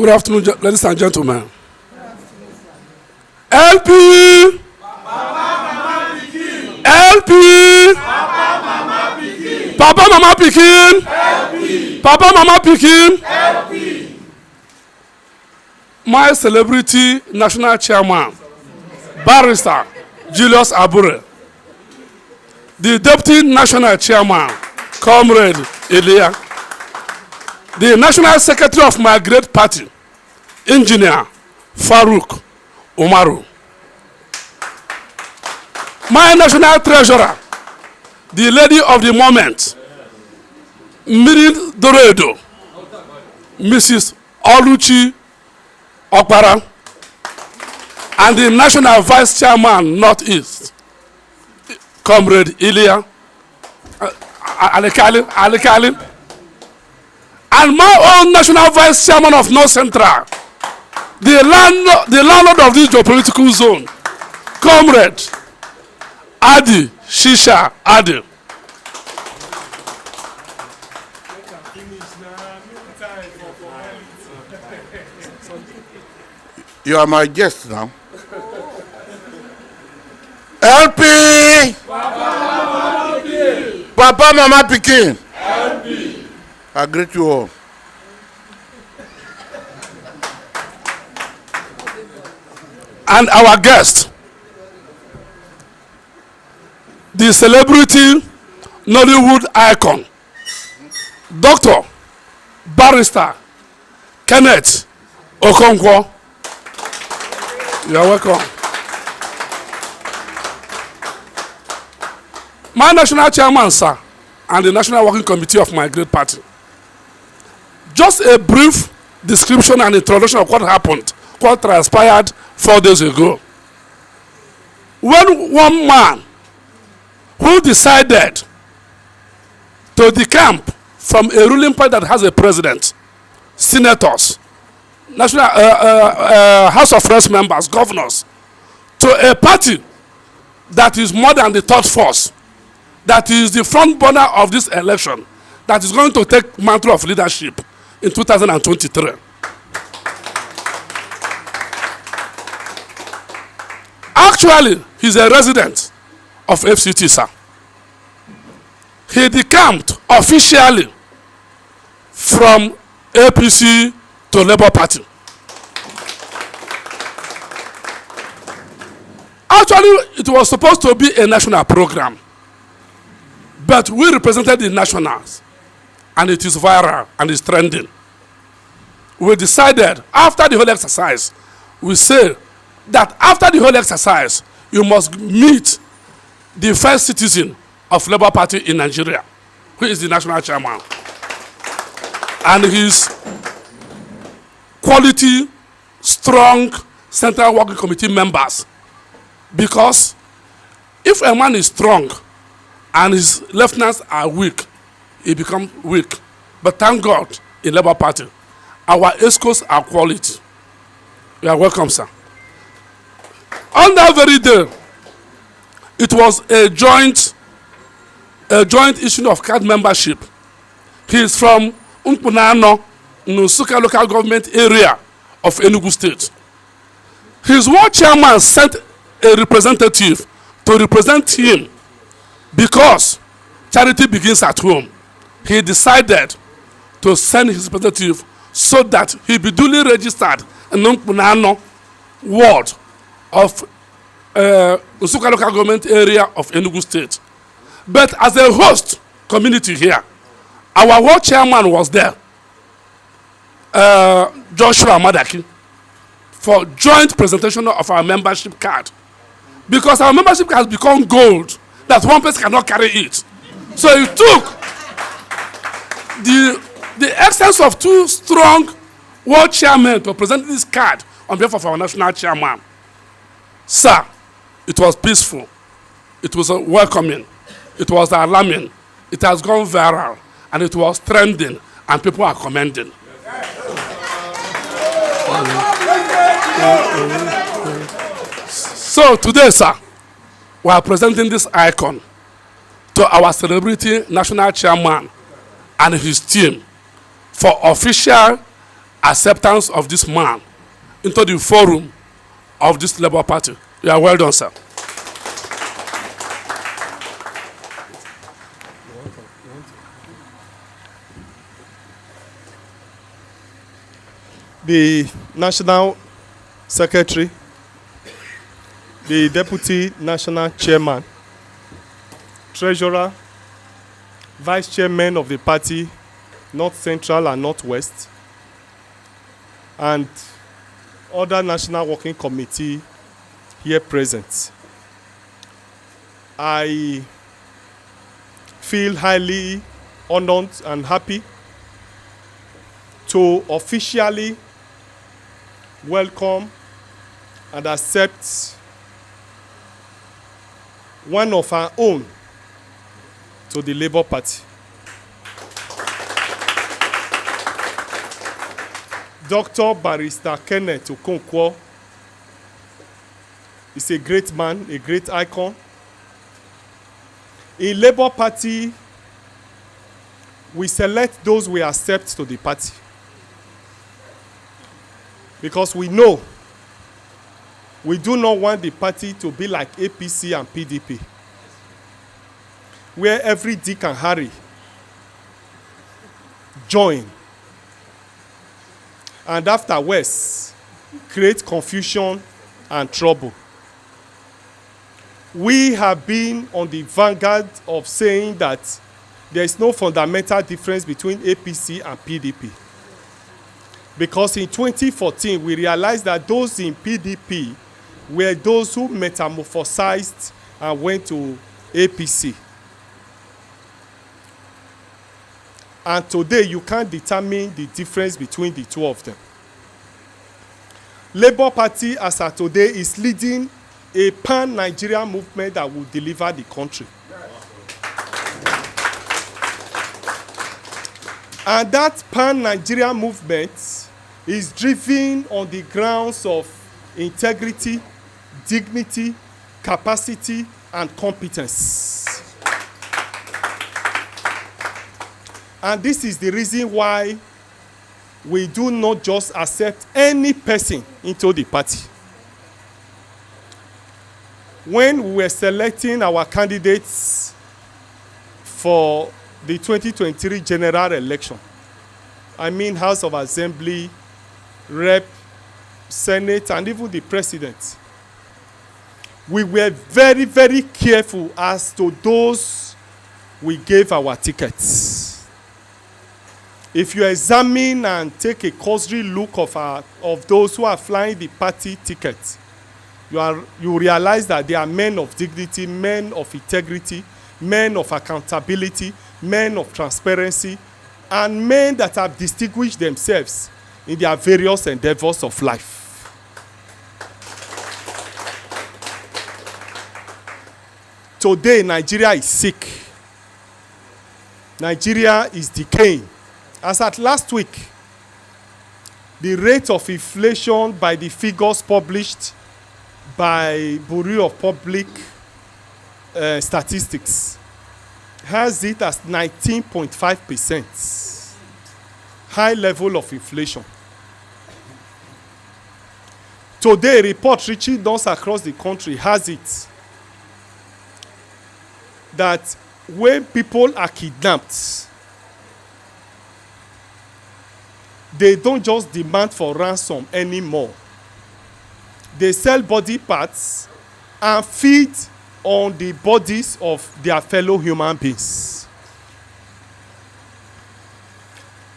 Good afternoon, ladies and gentlemen. LP! LP! Papa Mama Pikin! Papa Mama Pikin! My celebrity national chairman, Barrister Julius Abure. The deputy national chairman, Comrade Elia. The national secretary of my great party, Engineer Farouk Umaru. My national treasurer, the lady of the moment, Mirin Doredo, Mrs. Oluchi Okpara, and the national vice chairman, Northeast, Comrade Ilya Alikali, and my own national vice chairman of North Central, the landlord of this geopolitical zone, Comrade Adi Shisha Adi. You are my guest now. LP! Papa Mama Pikin! LP! I greet you all. And our guest, the celebrity Nollywood icon, Dr. Barrister Kenneth Okonkwo. You are welcome. My national chairman, sir, and the national working committee of my great party. Just a brief description and introduction of what happened, what transpired 4 days ago. When one man who decided to decamp from a ruling party that has a president, senators, national House of Reps members, governors, to a party that is more than the third force, that is the front burner of this election, that is going to take mantle of leadership in 2023. Actually, he's a resident of FCT, sir. He decamped officially from APC to Labour Party. Actually, it was supposed to be a national program, but we represented the nationals, and it is viral and it's trending. We decided after the whole exercise, we say that after the whole exercise, you must meet the first citizen of Labour Party in Nigeria, who is the national chairman, and his quality, strong Central Working Committee members. Because if a man is strong and his lieutenants are weak, he becomes weak. But thank God, in Labour Party, our ESCOs are quality. You are welcome, sir. On that very day, it was a joint issue of card membership. He is from Unkunano, Nusuka local government area of Enugu State. His ward chairman sent a representative to represent him because charity begins at home. He decided to send his representative so that he be duly registered in Unkunano ward of Nusuka local government area of Enugu State. But as a host community here, our ward chairman was there, Joshua Madaki, for joint presentation of our membership card. Because our membership card has become gold, that one person cannot carry it. So he took the essence of two strong ward chairmen to present this card on behalf of our national chairman. Sir, it was peaceful, it was welcoming, it was alarming, it has gone viral, and it was trending, and people are commending. So today, sir, we are presenting this icon to our celebrity national chairman and his team for official acceptance of this man into the forum of this Labour Party. You are well done, sir. The National Secretary, the Deputy National Chairman, Treasurer, Vice Chairman of the party, North Central and North West, and other National Working Committee here present. I feel highly honored and happy to officially welcome and accept one of our own to the Labour Party. Dr. Barrister Kenneth Okonkwo is a great man, a great icon. In Labour Party, we select those we accept to the party, because we know we do not want the party to be like APC and PDP, where every Dick and Harry join and afterwards create confusion and trouble. We have been on the vanguard of saying that there is no fundamental difference between APC and PDP. Because in 2014, we realized that those in PDP were those who metamorphosized and went to APC. And today, you can't determine the difference between the two of them. Labour Party, as of today, is leading a pan-Nigerian movement that will deliver the country. And that pan-Nigerian movement is driven on the grounds of integrity, dignity, capacity, and competence. And this is the reason why we do not just accept any person into the party. When we were selecting our candidates for the 2023 general election, I mean House of Assembly, Rep, Senate, and even the President, we were very, very careful as to those we gave our tickets. If you examine and take a cursory look of those who are flying the party tickets, you realize that they are men of dignity, men of integrity, men of accountability, men of transparency, and men that have distinguished themselves in their various endeavors of life. Today, Nigeria is sick. Nigeria is decaying. As at last week, the rate of inflation by the figures published by Bureau of Public Statistics has it as 19.5%. High level of inflation. Today, a report reaching us across the country has it that when people are kidnapped, they don't just demand for ransom anymore. They sell body parts and feed on the bodies of their fellow human beings.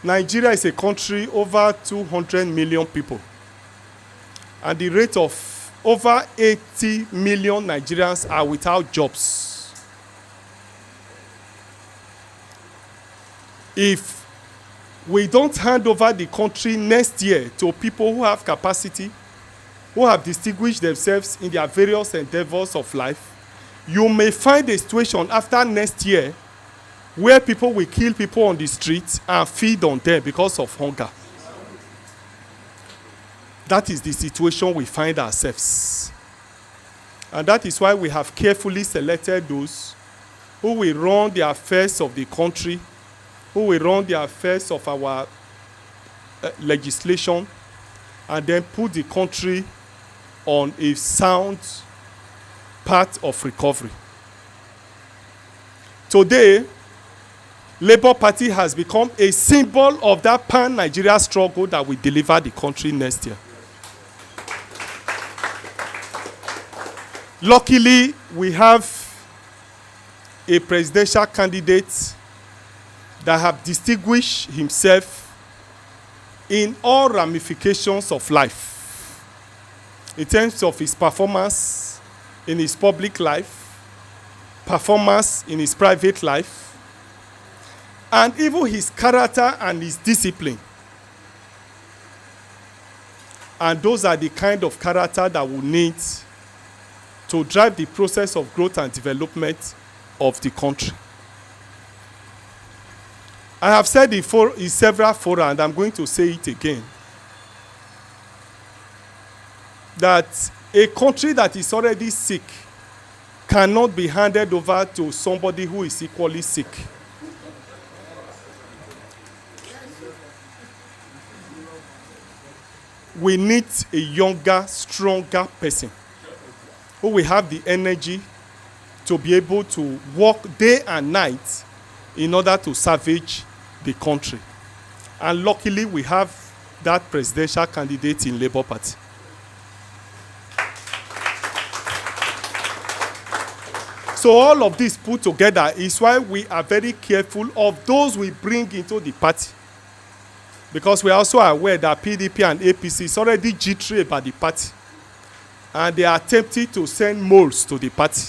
Nigeria is a country over 200 million people, and the rate of over 80 million Nigerians are without jobs. If we don't hand over the country next year to people who have capacity, who have distinguished themselves in their various endeavors of life, you may find a situation after next year where people will kill people on the streets and feed on them because of hunger. That is the situation we find ourselves. And that is why we have carefully selected those who will run the affairs of the country, who will run the affairs of our legislation and then put the country on a sound path of recovery. Today, Labour Party has become a symbol of that pan-Nigeria struggle that will deliver the country next year. Luckily, we have a presidential candidate that have distinguished himself in all ramifications of life, in terms of his performance in his public life, performance in his private life, and even his character and his discipline. And those are the kind of character that we need to drive the process of growth and development of the country. I have said it in several fora, and I'm going to say it again, that a country that is already sick cannot be handed over to somebody who is equally sick. We need a younger, stronger person who will have the energy to be able to work day and night in order to salvage the country. And luckily, we have that presidential candidate in Labour Party. So all of this put together is why we are very careful of those we bring into the party. Because we are also aware that PDP and APC is already jittery about the party. And they are tempted to send moles to the party.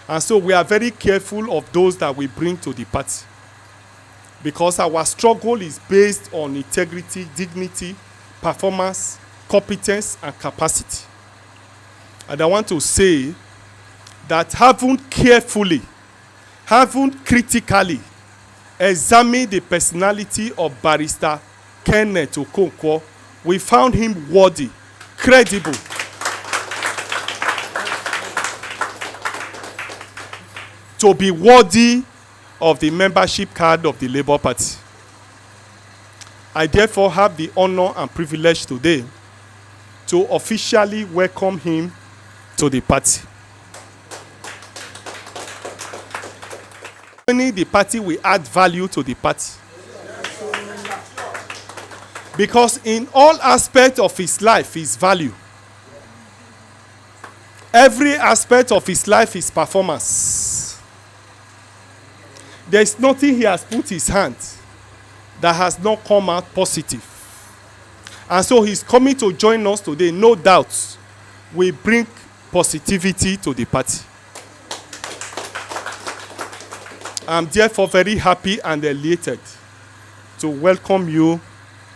And so we are very careful of those that we bring to the party. Because our struggle is based on integrity, dignity, performance, competence, and capacity. And I want to say that having carefully, having critically examined the personality of Barrister Kenneth Okonkwo, we found him worthy, credible, to be worthy of the membership card of the Labour Party. I therefore have the honor and privilege today to officially welcome him to the party. Joining the party will add value to the party. Because in all aspects of his life is value. Every aspect of his life is performance. There is nothing he has put his hand that has not come out positive. And so he's coming to join us today, no doubt, will bring positivity to the party. I'm therefore very happy and elated to welcome you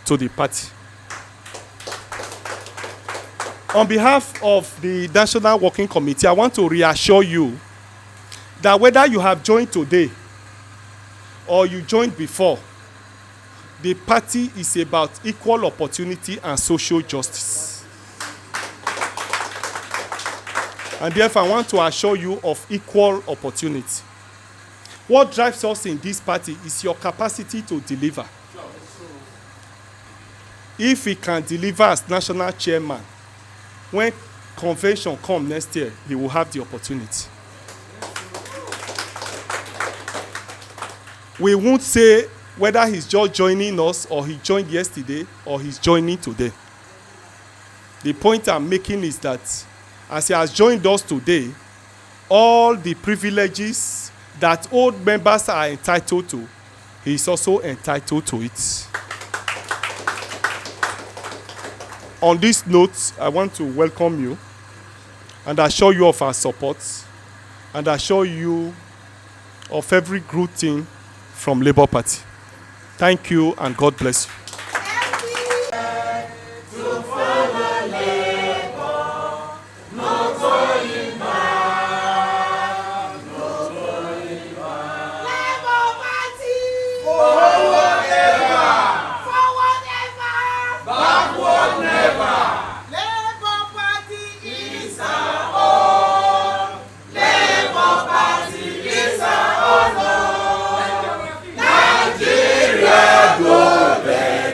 to the party. On behalf of the National Working Committee, I want to reassure you that whether you have joined today or you joined before, the party is about equal opportunity and social justice. And therefore, I want to assure you of equal opportunity. What drives us in this party is your capacity to deliver. If he can deliver as national chairman, when convention comes next year, he will have the opportunity. We won't say whether he's just joining us or he joined yesterday or he's joining today. The point I'm making is that as he has joined us today, all the privileges that old members are entitled to, he is also entitled to it. On this note, I want to welcome you and assure you of our support and assure you of every good thing from Labour Party. Thank you and God bless you. Nigeria go there.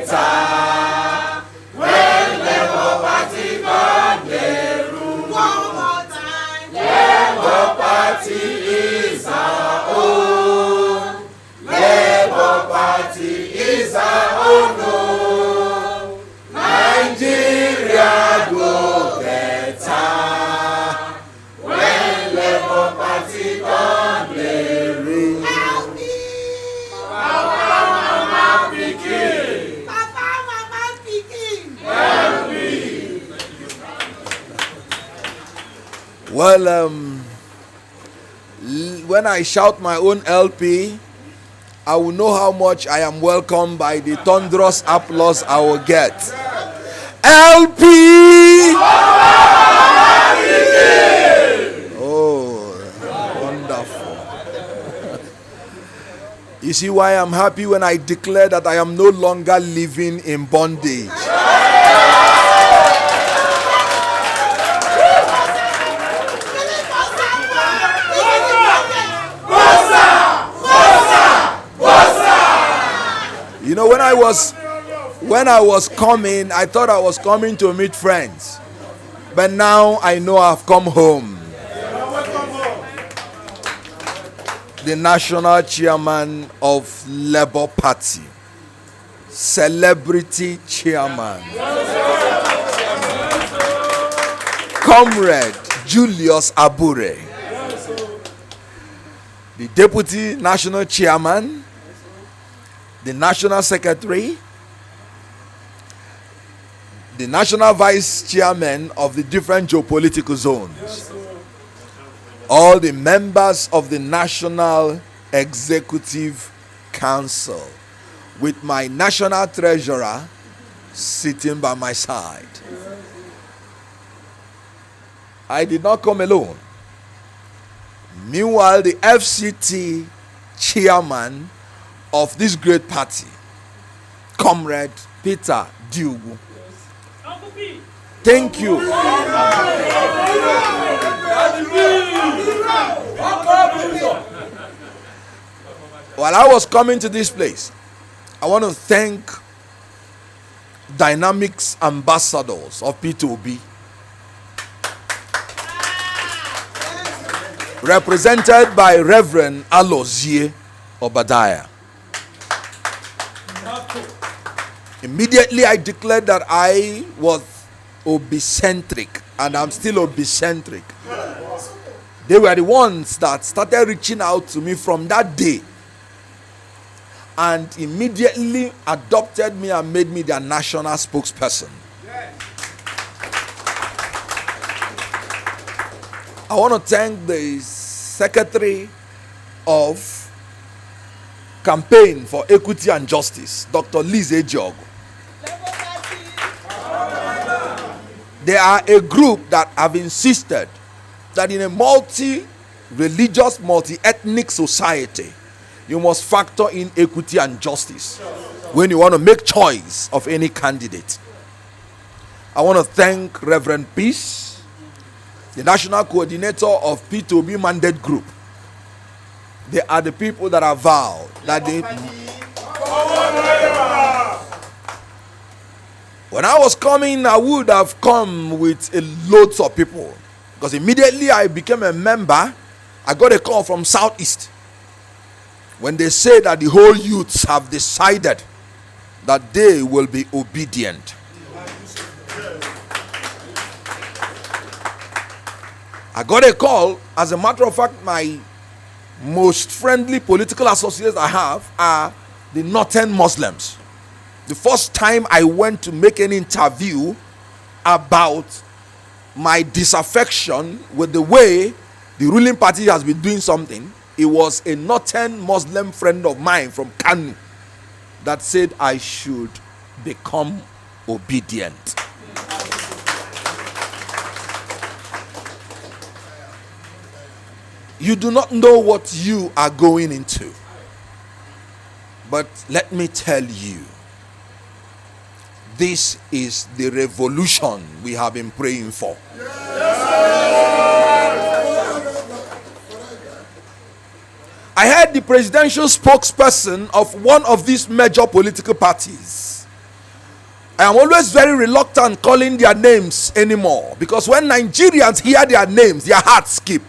Well, when I shout my own LP, I will know how much I am welcomed by the thunderous applause I will get. LP! Oh, wonderful. You see why I'm happy when I declare that I am no longer living in bondage. You know, when I was coming, I thought I was coming to meet friends. But now I know I've come home. The national chairman of Labour Party, celebrity chairman, Comrade Julius Abure, the deputy national chairman, the national secretary, the national vice chairman of the different geopolitical zones, all the members of the National Executive Council, with my national treasurer sitting by my side. I did not come alone. Meanwhile, the FCT chairman of this great party, Comrade Peter Diogu. Thank you. While I was coming to this place, I want to thank Dynamics ambassadors of P2B, represented by Reverend Alozie Obadiah. Immediately I declared that I was obicentric, and I'm still obicentric. They were the ones that started reaching out to me from that day and immediately adopted me and made me their national spokesperson. I want to thank the Secretary of Campaign for Equity and Justice, Dr. Liz Ejiogu. They are a group that have insisted that in a multi-religious, multi-ethnic society, you must factor in equity and justice when you want to make choice of any candidate. I want to thank Reverend Peace, the national coordinator of P2B Mandate Group. They are the people that are vowed that they... When I was coming, I would have come with loads of people, because immediately I became a member, I got a call from Southeast when they say that the whole youths have decided that they will be obedient. I got a call. As a matter of fact, my most friendly political associates I have are the Northern Muslims. The first time I went to make an interview about my disaffection with the way the ruling party has been doing something, it was a Northern Muslim friend of mine from Kanu that said I should become obedient. You do not know what you are going into, but let me tell you, this is the revolution we have been praying for. I heard the presidential spokesperson of one of these major political parties. I am always very reluctant calling their names anymore, because when Nigerians hear their names, their hearts skip.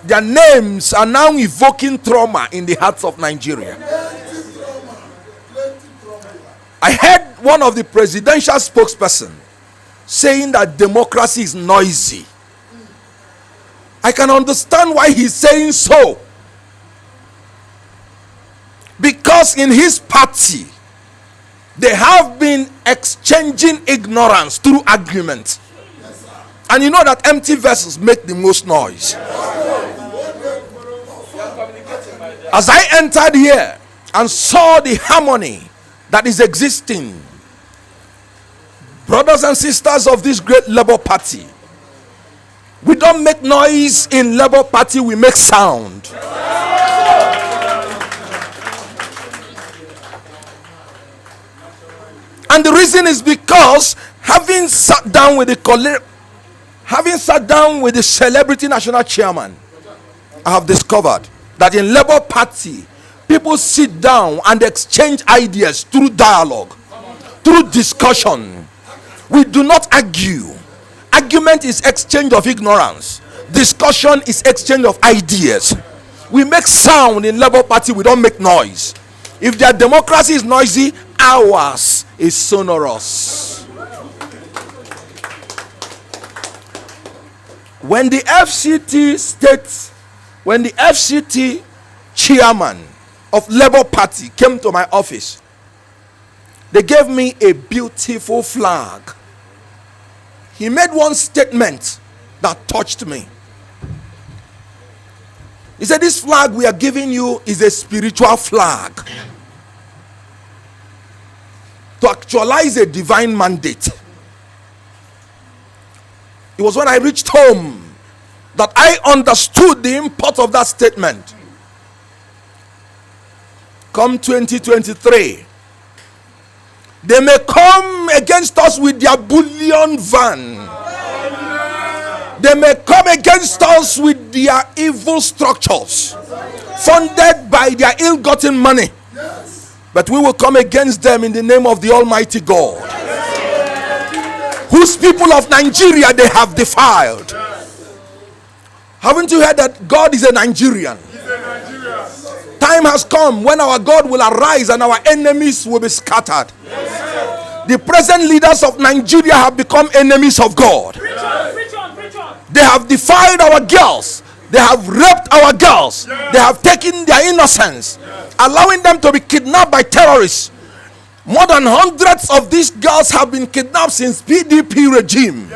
Their names are now evoking trauma in the hearts of Nigeria. I heard one of the presidential spokesperson saying that democracy is noisy. I can understand why he's saying so. Because in his party, they have been exchanging ignorance through argument. And you know that empty vessels make the most noise. As I entered here and saw the harmony that is existing, brothers and sisters of this great Labour Party, we don't make noise in Labour Party, we make sound. And the reason is because having sat down with the celebrity national chairman, I have discovered that in Labour Party, people sit down and exchange ideas through dialogue, through discussion. We do not argue. Argument is exchange of ignorance. Discussion is exchange of ideas. We make sound in Labour Party, we don't make noise. If their democracy is noisy, ours is sonorous. When the FCT chairman of Labour Party came to my office, they gave me a beautiful flag. He made one statement that touched me. He said, this flag we are giving you is a spiritual flag to actualize a divine mandate. It was when I reached home that I understood the import of that statement. Come 2023, they may come against us with their bullion van. They may come against us with their evil structures, funded by their ill-gotten money. But we will come against them in the name of the Almighty God, whose people of Nigeria they have defiled. Haven't you heard that God is a Nigerian? Time has come when our God will arise and our enemies will be scattered. The present leaders of Nigeria have become enemies of God. They have defiled our girls. They have raped our girls. They have taken their innocence, allowing them to be kidnapped by terrorists. More than hundreds of these girls have been kidnapped since PDP regime.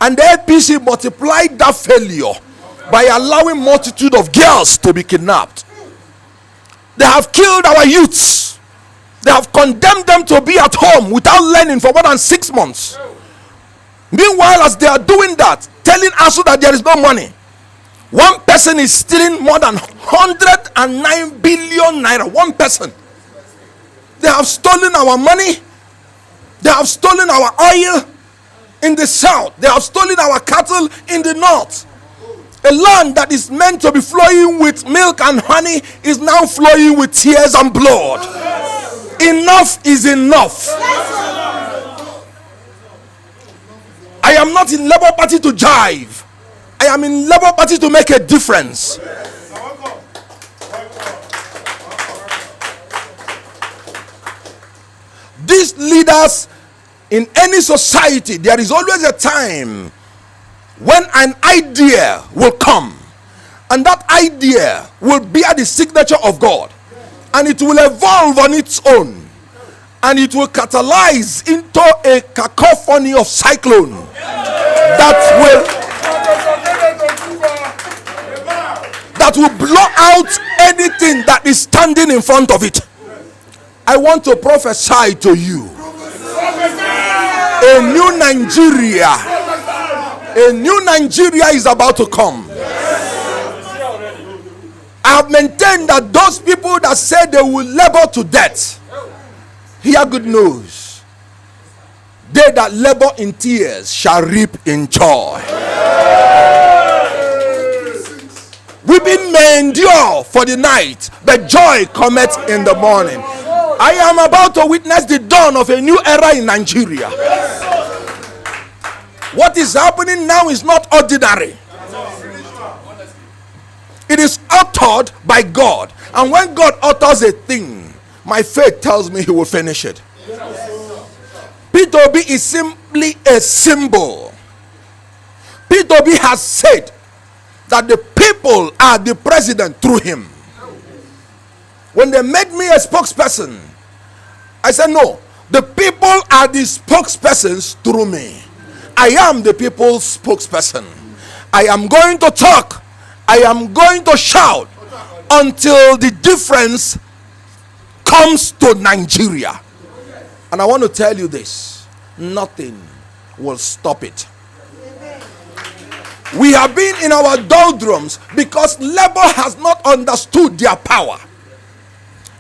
And the APC multiplied that failure by allowing multitude of girls to be kidnapped. They have killed our youths. They have condemned them to be at home without learning for more than 6 months. Meanwhile, as they are doing that, telling us that there is no money, one person is stealing more than 109 billion naira. One person. They have stolen our money. They have stolen our oil in the south. They have stolen our cattle in the north. A land that is meant to be flowing with milk and honey is now flowing with tears and blood. Enough is enough. I am not in Labour Party to jive. I am in Labour Party to make a difference. These leaders in any society, there is always a time when an idea will come, and that idea will bear the signature of God, and it will evolve on its own, and it will catalyze into a cacophony of cyclone that will blow out anything that is standing in front of it. I want to prophesy to you a new Nigeria is about to come. I have maintained that those people that say they will labor to death, hear good news. They that labor in tears shall reap in joy. Weeping may endure for the night, but joy cometh in the morning. I am about to witness the dawn of a new era in Nigeria. What is happening now is not ordinary. It is uttered by God. And when God utters a thing, my faith tells me he will finish it. P2B is simply a symbol. P2B has said that the people are the president through him. When they made me a spokesperson, I said no, the people are the spokespersons through me. I am the people's spokesperson. I am going to talk. I am going to shout until the difference comes to Nigeria. And I want to tell you this, nothing will stop it. We have been in our doldrums because labor has not understood their power.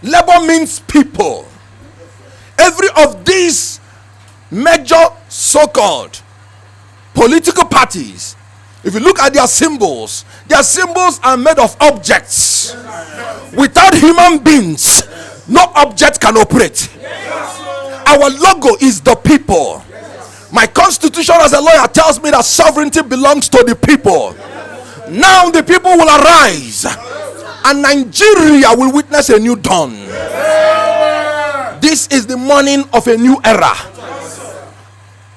Labor means people. Every of these major so-called political parties, if you look at their symbols are made of objects. Without human beings, no object can operate. Our logo is the people. My constitution as a lawyer tells me that sovereignty belongs to the people. Now the people will arise and Nigeria will witness a new dawn. This is the morning of a new era.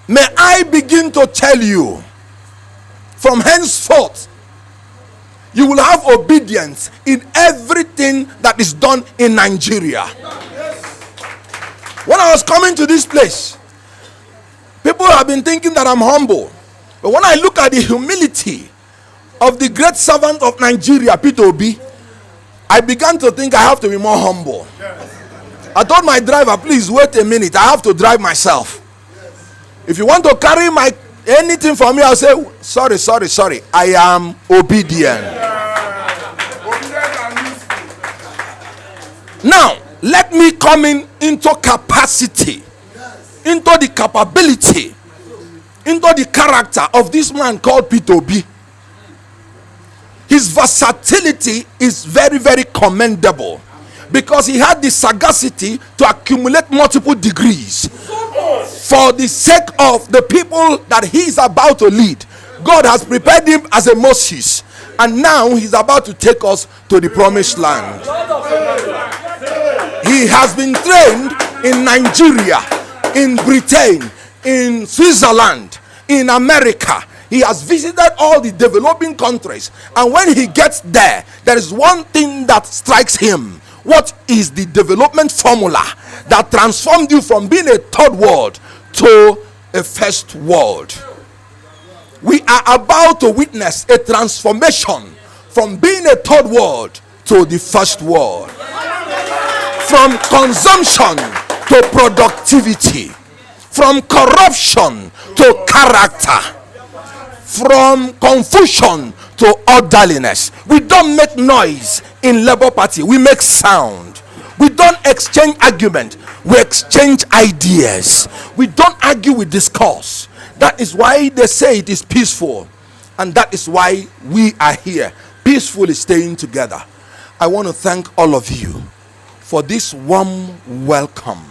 May I begin to tell you, from henceforth, you will have obedience in everything that is done in Nigeria. When I was coming to this place, people have been thinking that I'm humble. But when I look at the humility of the great servant of Nigeria, Peter Obi, I began to think I have to be more humble. I told my driver, please wait a minute, I have to drive myself. If you want to carry anything for me, I'll say, sorry, I am obedient. Now, let me come into capacity, into the capability, into the character of this man called Peter Obi. His versatility is very, very commendable because he had the sagacity to accumulate multiple degrees for the sake of the people that he is about to lead. God has prepared him as a Moses, and now he's about to take us to the promised land. He has been trained in Nigeria, in Britain, in Switzerland, in America. He has visited all the developing countries, and when he gets there, there is one thing that strikes him. What is the development formula that transformed you from being a third world to a first world? We are about to witness a transformation from being a third world to the first world, from consumption to productivity, from corruption to character, from confusion to orderliness. We don't make noise in Labour Party, we make sound. We don't exchange argument, we exchange ideas. We don't argue with discourse. That is why they say it is peaceful, and that is why we are here peacefully staying together. I want to thank all of you for this warm welcome.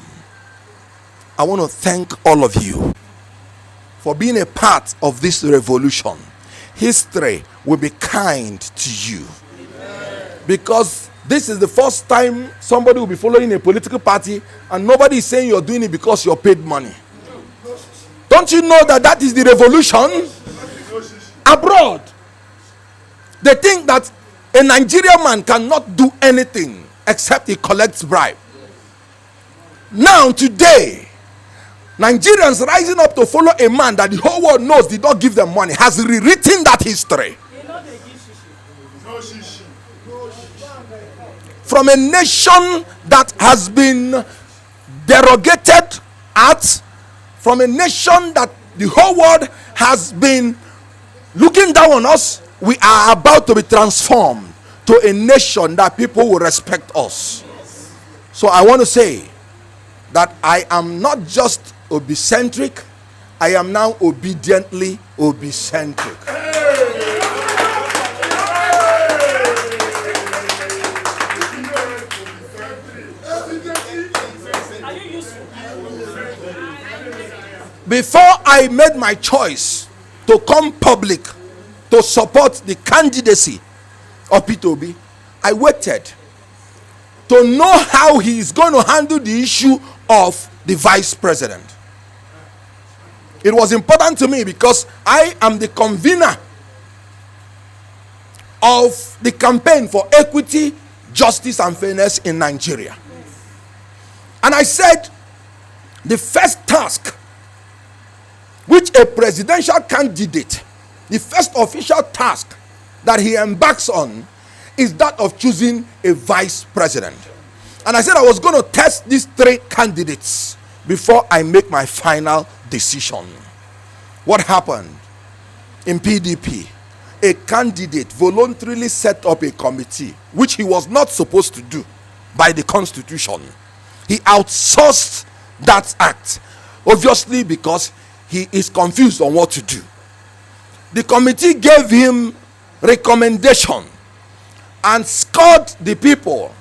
I want to thank all of you for being a part of this revolution. History will be kind to you, because this is the first time somebody will be following a political party and nobody is saying you're doing it because you're paid money. Don't you know that that is the revolution? Abroad, they think that a Nigerian man cannot do anything except he collects bribe. Now today, Nigerians rising up to follow a man that the whole world knows did not give them money has rewritten that history. From a nation that has been derogated at, from a nation that the whole world has been looking down on us, we are about to be transformed to a nation that people will respect us. So I want to say that I am not just obicentric, I am now obediently obicentric. Before I made my choice to come public to support the candidacy of Peter Obi, I waited to know how he is going to handle the issue of the vice president. It was important to me because I am the convener of the campaign for equity, justice, and fairness in Nigeria. And I said, the first task which a president presidential candidate, the first official task that he embarks on is that of choosing a vice president. And I said I was going to test these three candidates before I make my final decision. What happened? In PDP, a candidate voluntarily set up a committee, which he was not supposed to do by the constitution. He outsourced that act, obviously because he is confused on what to do. The committee gave him recommendation and scored the people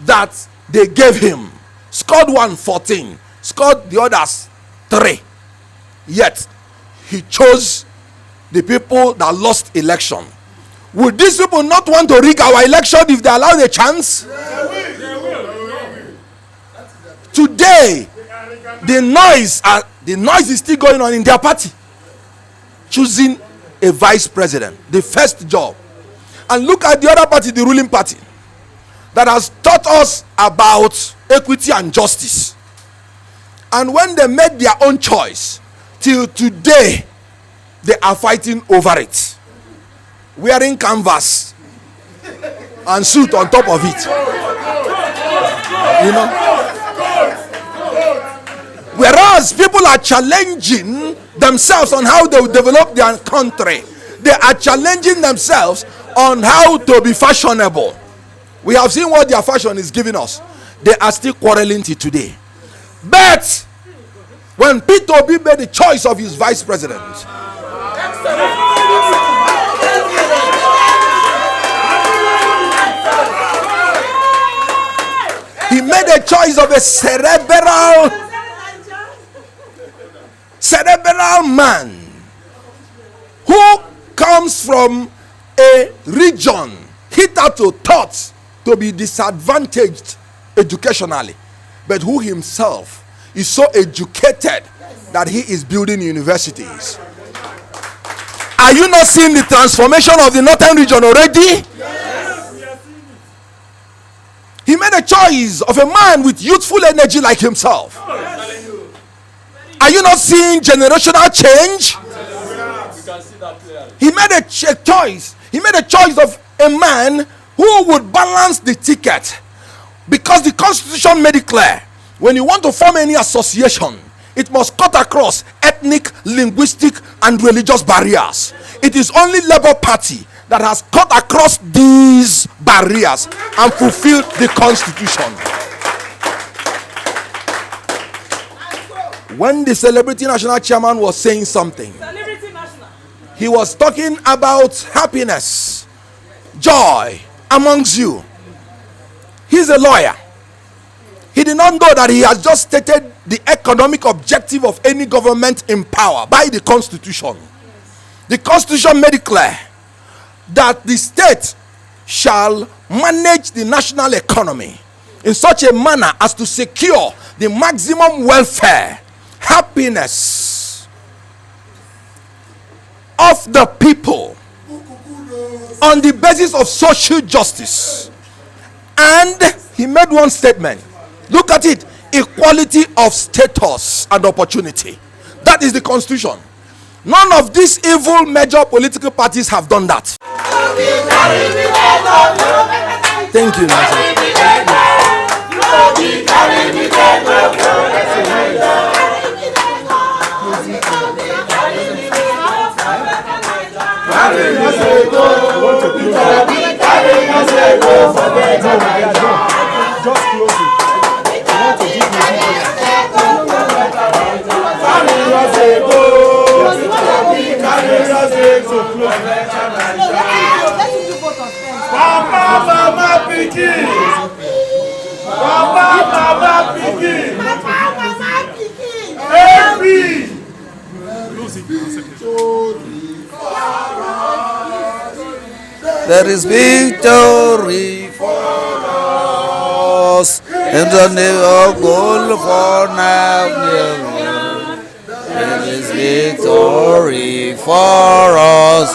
that they gave him. Scored one 14, scored the others 3. Yet he chose the people that lost election. Would these people not want to rig our election if they allow the chance? Today, the noise is still going on in their party, choosing a vice president, the first job. And look at the other party, the ruling party, that has taught us about equity and justice. And when they made their own choice, till today, they are fighting over it, wearing canvas and suit on top of it. You know? Whereas people are challenging themselves on how they will develop their country, they are challenging themselves on how to be fashionable. We have seen what their fashion is giving us. They are still quarreling till today. But when Peter Obi made the choice of his vice president, he made a choice of a cerebral man who comes from a region hitherto thought to be disadvantaged educationally, but who himself is so educated that he is building universities. Are you not seeing the transformation of the northern region already? Yes. He made a choice of a man with youthful energy like himself. Are you not seeing generational change? He made a choice. He made a choice of a man who would balance the ticket, because the constitution made it clear, when you want to form any association, it must cut across ethnic, linguistic, and religious barriers. It is only Labour Party that has cut across these barriers and fulfilled the constitution. When the Celebrity National Chairman was saying something, he was talking about happiness, joy amongst you. He's a lawyer. He did not know that he has just stated the economic objective of any government in power by the constitution. The constitution made it clear that the state shall manage the national economy in such a manner as to secure the maximum welfare, happiness of the people on the basis of social justice. And he made one statement. Look at it. Equality of status and opportunity. That is the constitution. None of these evil major political parties have done that. Thank you, Just close it. Mama pikin. There is victory for us in the name of God for now. There is victory for us.